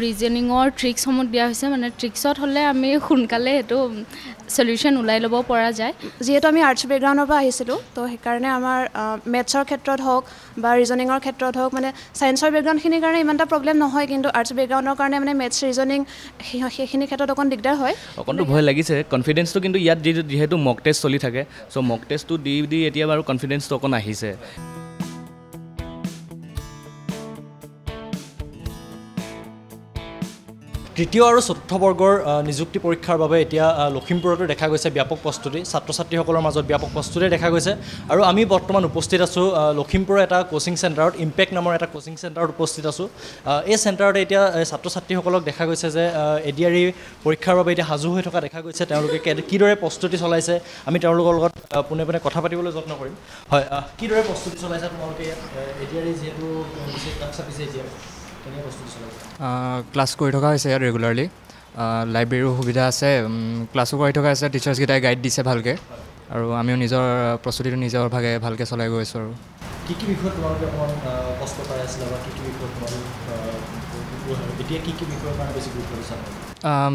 ৰিজনিঙৰ ট্ৰিক্সসমূহ দিয়া হৈছে মানে ট্ৰিক্সত হ'লে আমি সোনকালে সেইটো সলিউশন উলাই ল'ব পৰা যায় যেহেতু আমি আৰ্টছ বেকগ্ৰাউণ্ডৰ পৰা আহিছিলোঁ তো সেইকাৰণে আমাৰ মেথছৰ ক্ষেত্ৰত হওক বা ৰিজনিঙৰ ক্ষেত্ৰত হওক মানে সায়েন্সৰ বেকগ্ৰাউণ্ডখিনিৰ কাৰণে ইমান এটা প্ৰব্লেম নহয় কিন্তু আৰ্টছ বেকগ্ৰাউণ্ডৰ কাৰণে মানে মেথছ ৰিজনিং সেইখিনি ক্ষেত্ৰত অকণ দিগদাৰ হয় অকণটো ভয় লাগিছে কনফিডেন্সটো কিন্তু ইয়াত যেহেতু মক টেষ্ট চলি থাকে সো মক টেষ্টটো দি এতিয়া বাৰু কনফিডেন্সটো অকণ আহিছে তৃতীয় আৰু চতুৰ্থ বৰ্গৰ নিযুক্তি পৰীক্ষাৰ বাবে এতিয়া লখিমপুৰতো দেখা গৈছে ব্যাপক প্ৰস্তুতি ছাত্ৰ ছাত্ৰীসকলৰ মাজত ব্যাপক প্ৰস্তুতি দেখা গৈছে আৰু আমি বৰ্তমান উপস্থিত আছোঁ লখিমপুৰৰ এটা কোচিং চেণ্টাৰত ইম্পেক্ট নামৰ এটা কোচিং চেণ্টাৰত উপস্থিত আছোঁ এই চেণ্টাৰতে এতিয়া ছাত্ৰ ছাত্ৰীসকলক দেখা গৈছে যে এডিআৰই পৰীক্ষাৰ বাবে এতিয়া সাজু হৈ থকা দেখা গৈছে তেওঁলোকে কিদৰে প্ৰস্তুতি চলাইছে আমি তেওঁলোকৰ লগত পোনে পোনে কথা পাতিবলৈ যত্ন কৰিম হয় কিদৰে প্ৰস্তুতি চলাইছে তোমালোকে ইয়াত এডিআৰই যিহেতু চাপিছে এতিয়া ক্লাছ কৰি থকা হৈছে ইয়াত ৰেগুলাৰলি লাইব্ৰেৰীৰ সুবিধা আছে ক্লাছো কৰি থকা আছে টিচাৰ্ছকেইটাই গাইড দিছে ভালকৈ আৰু আমিও নিজৰ প্ৰস্তুতিটো নিজৰ ভাগে ভালকৈ চলাই গৈ আছোঁ আৰু কি বিষয়ত তোমালোকে অকণমান কষ্ট পাই আছিলা বা কি বিষয়ত এতিয়া কি বিষয়ৰ কাৰণে বেছি গুৰুত্ব দিছা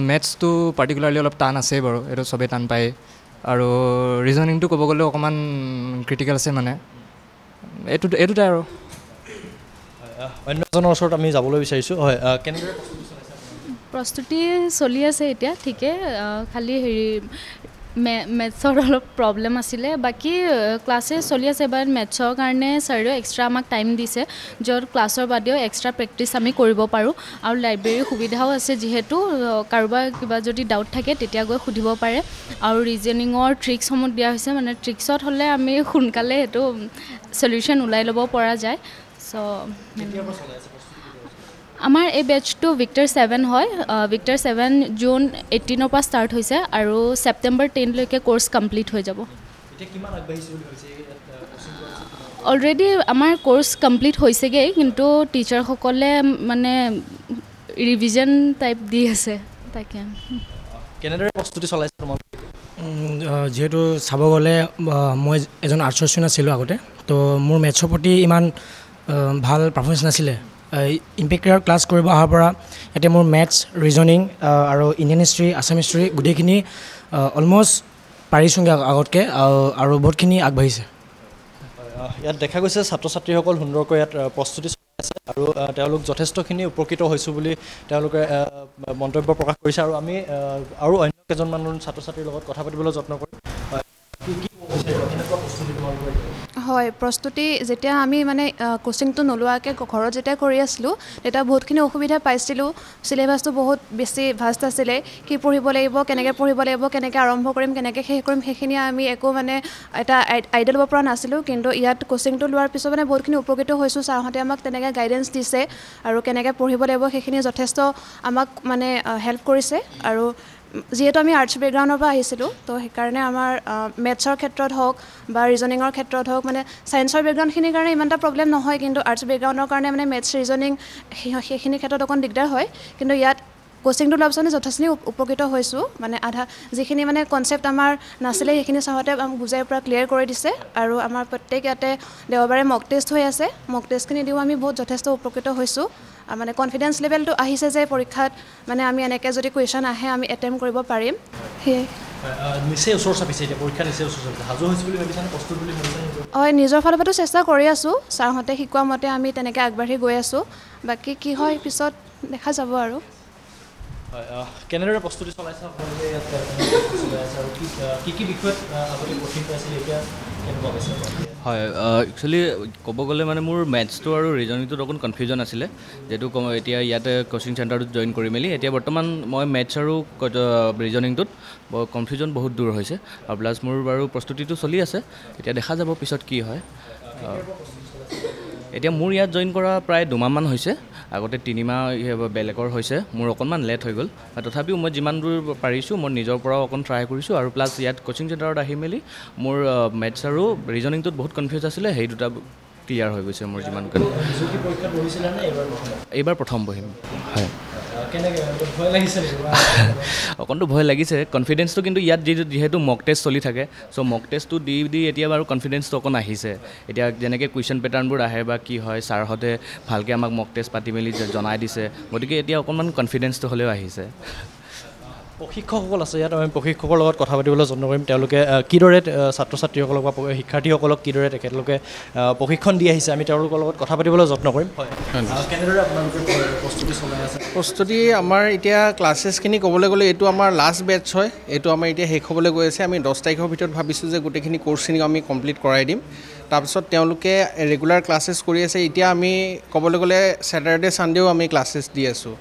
মেথছটো পাৰ্টিকুলাৰলি অলপ টান আছেই বাৰু এইটো চবেই টান পায় আৰু ৰিজনিংটো ক'ব গ'লে অকণমান ক্ৰিটিকেল আছে মানে এইটোতে আৰু অন্য এজনৰ ওচৰত আমি যাবলৈ বিচাৰিছোঁ হয় কেনেদৰে প্ৰস্তুতি চলি আছে এতিয়া ঠিকে খালি হেৰি মেথছৰ অলপ প্ৰব্লেম আছিলে বাকী ক্লাছে চলি আছে বাট মেথছৰ কাৰণে ছাৰেও এক্সট্ৰা আমাক টাইম দিছে য'ত ক্লাছৰ বাদেও এক্সট্ৰা প্ৰেক্টিছ আমি কৰিব পাৰোঁ আৰু লাইব্ৰেৰীৰ সুবিধাও আছে যিহেতু কাৰোবাৰ কিবা যদি ডাউট থাকে তেতিয়া গৈ সুধিব পাৰে আৰু ৰিজনিঙৰ ট্ৰিক্সসমূহ দিয়া হৈছে মানে ট্ৰিক্সত হ'লে আমি সোনকালে সেইটো সলিউশন উলাই ল'ব পৰা যায় সো আমাৰ এই বেচটো ভিক্টৰ 7 হয় ভিক্টৰ 7 জুন 18 পৰা ষ্টাৰ্ট হৈছে আৰু ছেপ্টেম্বৰ 10 লৈকে কোৰ্স কমপ্লিট হৈ যাব অলৰেডি আমাৰ কোৰ্স কমপ্লিট হৈছেগৈ কিন্তু টিচাৰসকলে মানে ৰিভিজন টাইপ দি আছে তাকে কেনেদৰে প্ৰস্তুতি চলাইছে তোমালোকে যেহেতু চাব গ'লে মই এজন আৰ্টছৰ ষ্টুডেণ্ট আছিলোঁ আগতে তো মোৰ মেথছৰ প্ৰতি ইমান ভাল পাৰফৰ্মেঞ্চ নাছিলে ইম্পেক্টৰ ক্লাছ কৰিব অহাৰ পৰা এতিয়া মোৰ মেথছ ৰিজনিং আৰু ইণ্ডিয়ান হিষ্ট্ৰী আছাম হিষ্ট্ৰী গোটেইখিনি অলমষ্ট পাৰিছোঁগৈ আগতকৈ আৰু বহুতখিনি আগবাঢ়িছে ইয়াত দেখা গৈছে ছাত্ৰ ছাত্ৰীসকল সুন্দৰকৈ ইয়াত প্ৰস্তুতি চলাই আছে আৰু তেওঁলোক যথেষ্টখিনি উপকৃত হৈছোঁ বুলি তেওঁলোকে মন্তব্য প্ৰকাশ কৰিছে আৰু আমি আৰু অন্য কেইজনমান ছাত্ৰ ছাত্ৰীৰ লগত কথা পাতিবলৈ যত্ন কৰিম হয় প্ৰস্তুতি যেতিয়া আমি মানে কোচিংটো নোলোৱাকৈ ঘৰত যেতিয়া কৰি আছিলোঁ তেতিয়া বহুতখিনি অসুবিধা পাইছিলোঁ চিলেবাছটো বহুত বেছি ভাষ্ট আছিলে কি পঢ়িব লাগিব কেনেকৈ আৰম্ভ কৰিম কেনেকৈ শেষ কৰিম সেইখিনি আমি একো মানে এটা আইডিয়া ল'ব পৰা নাছিলোঁ কিন্তু ইয়াত কোচিংটো লোৱাৰ পিছত মানে বহুতখিনি উপকৃত হৈছোঁ ছাৰহঁতে আমাক তেনেকৈ গাইডেঞ্চ দিছে আৰু কেনেকৈ পঢ়িব লাগিব সেইখিনি যথেষ্ট আমাক মানে হেল্প কৰিছে আৰু যেহেতু আমি আৰ্টছ বেকগ্ৰাউণ্ডৰ পৰা আহিছিলোঁ তো সেইকাৰণে আমাৰ মেথছৰ ক্ষেত্ৰত হওক বা ৰিজনিঙৰ ক্ষেত্ৰত হওক মানে সায়েন্সৰ বেকগ্ৰাউণ্ডখিনিৰ কাৰণে ইমান এটা প্ৰব্লেম নহয় কিন্তু আৰ্টছ বেকগ্ৰাউণ্ডৰ কাৰণে মানে মেথছ ৰিজনিং সেইখিনি ক্ষেত্ৰত অকণ দিগদাৰ হয় কিন্তু ইয়াত কোচিংটো লোৱাৰ পিছত যথেষ্টখিনি উপকৃত হৈছোঁ মানে আধা যিখিনি মানে কনচেপ্ট আমাৰ নাছিলে সেইখিনি ছাৰহঁতে বুজাই পৰা ক্লিয়াৰ কৰি দিছে আৰু আমাৰ প্ৰত্যেক ইয়াতে দেওবাৰে মক টেষ্ট হৈ আছে মক টেষ্টখিনি দিও আমি বহুত যথেষ্ট উপকৃত হৈছোঁ মানে কনফিডেন্স লেভেলটো আহিছে যে পৰীক্ষাত মানে আমি এনেকৈ যদি কুৱেশ্যন আহে আমি এটেম্প কৰিব পাৰিম সেয়ে নিচেই ওচৰ চাপিছে এতিয়া পৰীক্ষা নিচেই ওচৰ চাপিছে সাজু হৈছোঁ বুলি ভাবিছানে প্ৰস্তুত বুলি ভাবিছানে হয় নিজৰ ফালৰ পৰাতো চেষ্টা কৰি আছোঁ ছাৰহঁতে শিকোৱা মতে আমি তেনেকৈ আগবাঢ়ি গৈ আছোঁ বাকী কি হয় পিছত দেখা যাব আৰু কেনেদৰে প্ৰস্তুতি চলাইছে আপোনালোকে ইয়াত আৰু কি বিষয়ত আগতে কঠিন পাইছিলে এতিয়া কেনেকুৱা পাইছে হয় একচুৱেলি ক'ব গ'লে মানে মোৰ মেথছটো আৰু ৰিজনিংটোত অকণ কনফিউজন আছিলে যিহেতু এতিয়া ইয়াতে কোচিং চেণ্টাৰটোত জইন কৰি মেলি এতিয়া বৰ্তমান মই মেথছ আৰু ৰিজনিংটোত কনফিউজন বহুত দূৰ হৈছে আৰু প্লাছ মোৰ বাৰু প্ৰস্তুতিটো চলি আছে এতিয়া দেখা যাব পিছত কি হয় এতিয়া মোৰ ইয়াত জইন কৰা প্ৰায় 2 মাহমান হৈছে আগতে 3 মাহ বেলেগৰ হৈছে মোৰ অকণমান লেট হৈ গ'ল তথাপিও মই যিমান দূৰ পাৰিছোঁ মই নিজৰ পৰাও অকণ ট্ৰাই কৰিছোঁ আৰু প্লাছ ইয়াত কোচিং চেণ্টাৰত আহি মেলি মোৰ মেথছ আৰু ৰিজনিংটোত বহুত কনফিউজ আছিলে সেই দুটা ক্লিয়াৰ হৈ গৈছে মোৰ যিমান এইবাৰ প্ৰথম বহিম হয় কেনেকৈ ভয় লাগিছে নেকি অকণটো ভয় লাগিছে কনফিডেঞ্চটো কিন্তু ইয়াত যিহেতু মক টেষ্ট চলি থাকে চ' মক টেষ্টটো দি এতিয়া বাৰু কনফিডেঞ্চটো অকণ আহিছে এতিয়া যেনেকৈ কুৱেশ্যন পেটাৰ্ণবোৰ আহে বা কি হয় ছাৰহঁতে ভালকৈ আমাক মক টেষ্ট পাতি মেলি জনাই দিছে গতিকে এতিয়া অকণমান কনফিডেঞ্চটো হ'লেও আহিছে প্ৰশিক্ষকসকল আছে ইয়াত আমি প্ৰশিক্ষকৰ লগত কথা পাতিবলৈ যত্ন কৰিম তেওঁলোকে কিদৰে ছাত্ৰ ছাত্ৰীসকলক বা শিক্ষাৰ্থীসকলক কিদৰে তেখেতলোকে প্ৰশিক্ষণ দি আহিছে আমি তেওঁলোকৰ লগত কথা পাতিবলৈ যত্ন কৰিম হয় কেনেদৰে আপোনালোকে প্ৰস্তুতি চলাই আছে প্ৰস্তুতি আমাৰ এতিয়া ক্লাছেছখিনি ক'বলৈ গ'লে এইটো আমাৰ লাষ্ট বেটছ হয় এইটো আমাৰ এতিয়া শেষ হ'বলৈ গৈ আছে আমি 10 তাৰিখৰ ভিতৰত ভাবিছোঁ যে গোটেইখিনি কোৰ্চখিনি আমি কমপ্লিট কৰাই দিম তাৰপিছত তেওঁলোকে ৰেগুলাৰ ক্লাছেছ কৰি আছে এতিয়া আমি ক'বলৈ গ'লে ছেটাৰডে ছানডেও আমি ক্লাছেছ দি আছোঁ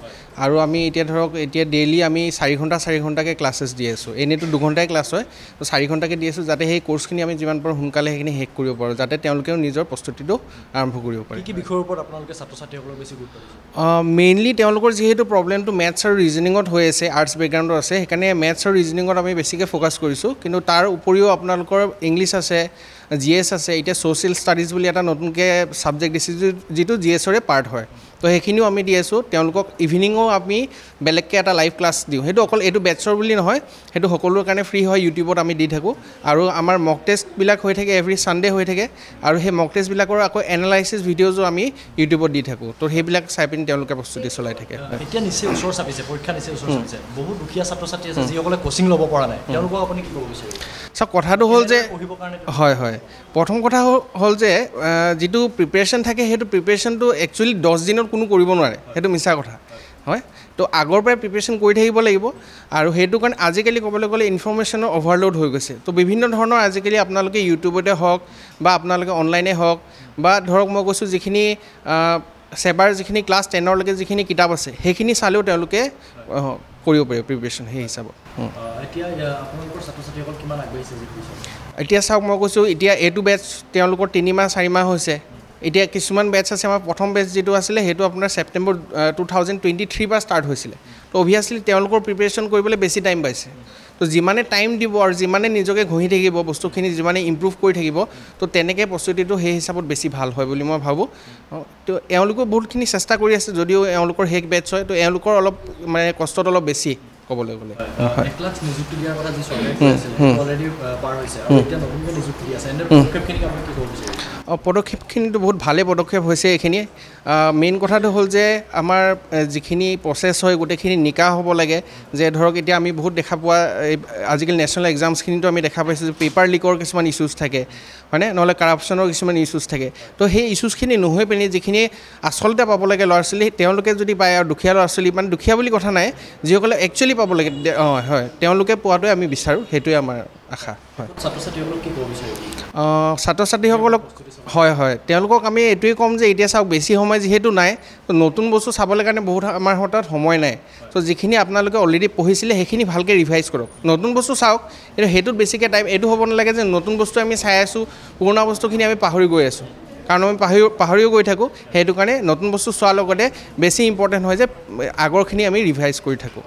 আৰু আমি এতিয়া ধৰক এতিয়া ডেইলি আমি 4 ঘণ্টাকৈ ক্লাছেছ দি আছোঁ এনেইতো 2 ঘণ্টাই ক্লাছ হয় তো 4 ঘণ্টাকৈ দি আছোঁ যাতে সেই কোৰ্চখিনি আমি যিমান পাৰোঁ সোনকালে সেইখিনি শেষ কৰিব পাৰোঁ যাতে তেওঁলোকেও নিজৰ প্ৰস্তুতিটো আৰম্ভ কৰিব পাৰে কি বিষয়ৰ ওপৰত আপোনালোকে ছাত্ৰ ছাত্ৰীসকলক বেছি গুৰুত্ব দিছে মেইনলি তেওঁলোকৰ যিহেতু প্ৰব্লেমটো মেথছ আৰু ৰিজনিঙত হৈ আছে আৰ্টছ বেকগ্ৰাউণ্ডৰ আছে সেইকাৰণে মেথছ আৰু ৰিজনিঙত আমি বেছিকৈ ফ'কাছ কৰিছোঁ কিন্তু তাৰ উপৰিও আপোনালোকৰ ইংলিছ আছে GS আছে এতিয়া ছ'চিয়েল ষ্টাডিজ বুলি এটা নতুনকৈ ছাবজেক্ট দিছে যিটো GSৰে পাৰ্ট হয় তো সেইখিনিও আমি দি আছোঁ তেওঁলোকক ইভিনিঙো আমি বেলেগকৈ এটা লাইভ ক্লাছ দিওঁ সেইটো অকল এইটো বেটছৰ বুলি নহয় সেইটো সকলোৰে কাৰণে ফ্ৰী হয় ইউটিউবত আমি দি থাকোঁ আৰু আমাৰ মক টেষ্টবিলাক হৈ থাকে এভৰি ছানডে হৈ থাকে আৰু সেই মক টেষ্টবিলাকৰ আকৌ এনালাইচিছ ভিডিঅ'জো আমি ইউটিউবত দি থাকোঁ তো সেইবিলাক চাই পিনি তেওঁলোকে প্ৰস্তুতি চলাই থাকে এতিয়া নিশ্চয় ওচৰ চাপিছে পৰীক্ষা নিশ্চয় ওচৰ চাপিছে বহুত দুখীয়া ছাত্ৰ ছাত্ৰী আছে যিসকলে কোচিং ল'ব পৰা নাই তেওঁলোকক আপুনি কি ক'ব বিচাৰে চাওক কথাটো হ'ল যে হয় প্ৰথম কথা হ'ল যে যিটো প্ৰিপেৰেশ্যন থাকে সেইটো প্ৰিপেৰেশ্যনটো একচুৱেলি 10 দিনত কোনো কৰিব নোৱাৰে সেইটো মিছা কথা হয় তো আগৰ পৰাই প্ৰিপেৰেশ্যন কৰি থাকিব লাগিব আৰু সেইটো কাৰণে আজিকালি ক'বলৈ গ'লে ইনফৰ্মেশ্যনৰ অভাৰলোড হৈ গৈছে তো বিভিন্ন ধৰণৰ আজিকালি আপোনালোকে ইউটিউবতে হওক বা আপোনালোকে অনলাইনে হওক বা ধৰক মই কৈছোঁ যিখিনি সেবাৰ যিখিনি ক্লাছ 10লৈকে যিখিনি কিতাপ আছে সেইখিনি চালেও তেওঁলোকে কৰিব পাৰে প্ৰিপেৰেশ্যন সেই হিচাপত এতিয়া চাওক মই কৈছোঁ এতিয়া এইটো বেটছ তেওঁলোকৰ 3 মাহ 4 মাহ হৈছে এতিয়া কিছুমান বেটছ আছে আমাৰ প্ৰথম বেটছ যিটো আছিলে সেইটো আপোনাৰ ছেপ্টেম্বৰ 2023 পৰা ষ্টাৰ্ট হৈছিলে তো অভিয়াছলি তেওঁলোকৰ প্ৰিপেৰেশ্যন কৰিবলৈ বেছি টাইম পাইছে তো যিমানে টাইম দিব আৰু যিমানে নিজকে ঘঁহি থাকিব বস্তুখিনি যিমানে ইম্প্ৰুভ কৰি থাকিব তো তেনেকৈ প্ৰস্তুতিটো সেই হিচাপত বেছি ভাল হয় বুলি মই ভাবোঁ তো এওঁলোকেও বহুতখিনি চেষ্টা কৰি আছে যদিও এওঁলোকৰ শেষ বেটছ হয় তো এওঁলোকৰ অলপ মানে কষ্টটো অলপ বেছি ক'বলৈ গ'লে পদক্ষেপখিনিতো বহুত ভালেই পদক্ষেপ হৈছে এইখিনি মেইন কথাটো হ'ল যে আমাৰ যিখিনি প্ৰচেছ হয় গোটেইখিনি নিকা হ'ব লাগে যে ধৰক এতিয়া আমি বহুত দেখা পোৱা আজিকালি নেশ্যনেল এক্সামছখিনিতো আমি দেখা পাইছোঁ যে পেপাৰ লিকৰ কিছুমান ইছ্যুজ থাকে হয়নে নহ'লে কাৰাপশ্যনৰ কিছুমান ইছ্যুজ থাকে তো সেই ইছ্যুজখিনি নহৈ পিনি যিখিনি আচলতে পাব লাগে ল'ৰা ছোৱালী তেওঁলোকে যদি পায় আৰু দুখীয়া ল'ৰা ছোৱালী মানে দুখীয়া বুলি কথা নাই যিসকলে একচুৱেলি পাব লাগে হয় তেওঁলোকে পোৱাটোৱে আমি বিচাৰোঁ সেইটোৱে আমাৰ আশা হয় ছাত্ৰ ছাত্ৰীসকলক হয় তেওঁলোকক আমি এইটোৱে ক'ম যে এতিয়া চাওক বেছি সময় যিহেতু নাই তো নতুন বস্তু চাবলৈ কাৰণে বহুত আমাৰ হাতত সময় নাই তো যিখিনি আপোনালোকে অলৰেডি পঢ়িছিলে সেইখিনি ভালকৈ ৰিভাইজ কৰক নতুন বস্তু চাওক কিন্তু সেইটোত বেছিকৈ টাইম এইটো হ'ব নালাগে যে নতুন বস্তু আমি চাই আছোঁ পুৰণা বস্তুখিনি আমি পাহৰি গৈ আছোঁ কাৰণ আমি পাহৰিও গৈ থাকোঁ সেইটো কাৰণে নতুন বস্তু চোৱাৰ লগতে বেছি ইম্পৰ্টেণ্ট হয় যে আগৰখিনি আমি ৰিভাইজ কৰি থাকোঁ